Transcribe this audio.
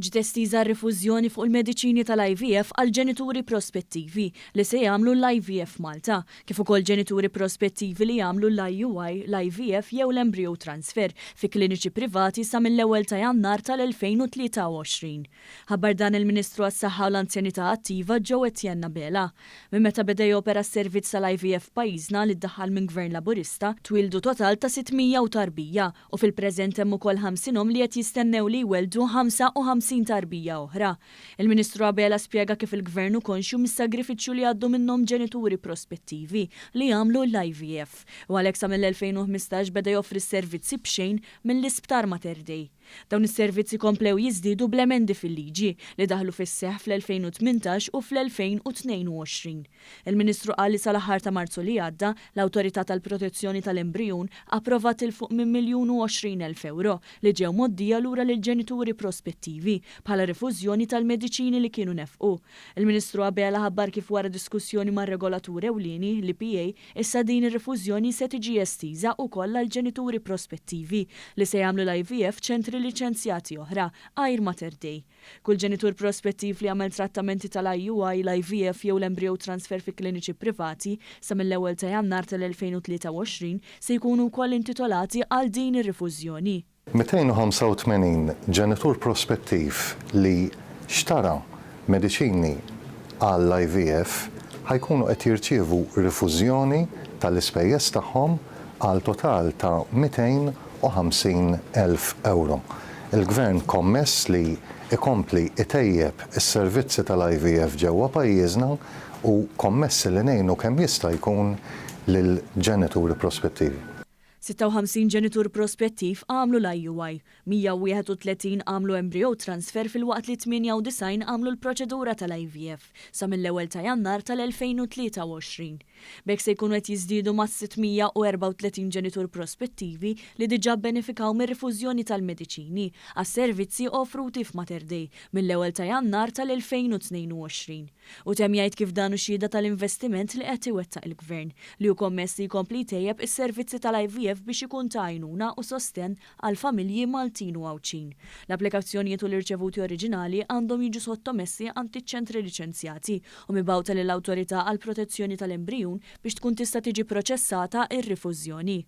Ġiet estiża r-rifużjoni fuq il-mediċini tal-IVF għal ġenituri prospettivi li se jagħmlu l-IVF Malta, kif ukoll ġenituri prospettivi li jagħmlu l-IUI, l-IVF jew l-embryo transfer fi kliniċi privati sa mill-ewwel ta' Jannar tal-2023. Ħabbar dan il-Ministru għas-Saħħa u l-Anzjanità Attiva Joe Etienne Bela. Minn meta beda jopera s-servizz tal-IVF pajjiżna li ddaħħal minn Gvern Laburista twildu total ta' 600 tarbija u fil-preżent hemm ukoll 50 li qed jistennew li jweldu 55 tarbija oħra. Il-Ministru Abela spjega kif il-Gvern konxju mis-sagrifiċċju li għaddu minnhom ġenituri prospettivi li jagħmlu l-IVF u għalhekk sa mill-2015 beda joffri s-servizzi b'xejn mill-Isptar Mater Dei. Dawn is-servizzi komplew jiżdiedu bl-emendi fil-liġi li daħlu fis-seħħ fl-2018 u fl-2022. Il-Ministru qal li sal-aħħar ta' Marzu li għadda l-Awtorità tal-Protezzjoni tal-Embrjun approvat il fuq minn €1,020,000 li ġew moddija lura lil ġenituri prospettivi bħala rifużjoni tal-mediċini li kienu nefqu. Il-Ministru Abela ħabbar kif wara diskussjoni mar-regolatur ewlieni l-IPA issa din ir-rifużjoni se tiġi estiża wkoll għal ġenituri prospettivi li se jagħmlu l-IVF ċentri liċenzjati oħra għajr Mater Dei. Kull ġenitur prospettiv li għamel trattamenti tal-IUI, l-IVF jew l-embryo transfer fi kliniċi privati sa mill-ewwel ta' Jannar tal-2023 se jkunu wkoll intitolati għal din ir-rifużjoni. 285 ġenitur prospettiv li xtara mediċini għall-IVF ħajkunu qed jirċievu rifużjoni tal-ispejjeż tagħhom għal total ta' €250,000. Il-Gvern kommess li ikompli itejjeb is-servizzi tal-IVF ġewwa pajjiżna u kommess li ngħinu kemm jista' jkun lil ġenituri prospettivi. 56 ġenitur prospettiv għamlu l-IUI, 131 għamlu embryo transfer fil-waqt li 98 għamlu l-proċedura tal-IVF sa mill-ewwel ta' Jannar tal-2023. B'hekk se jkunu qed jiżdiedu ma' 634 ġenitur prospettivi li diġà benefikaw mir-rifużjoni tal-mediċini għas-servizzi offruti f'Mater Dei mill-ewwel ta' Jannar tal-2022. U temm jgħid kif dan xhieda tal-investiment li qed iwettaq il-Gvern li hu kommess li jkompli jtejjeb is-servizzi tal-IVF biex ikun ta' għajnuna u sosten għal familji Maltin u Għawċin. L-applikazzjonijiet u l-irċevuti oriġinali għandhom jiġu sottomessi għand iċ-ċentri liċenzjati u mibgħuta lill-Awtorità għall Protezzjoni tal-Embrjun biex tkun tista' tiġi proċessata ir-rifużjoni.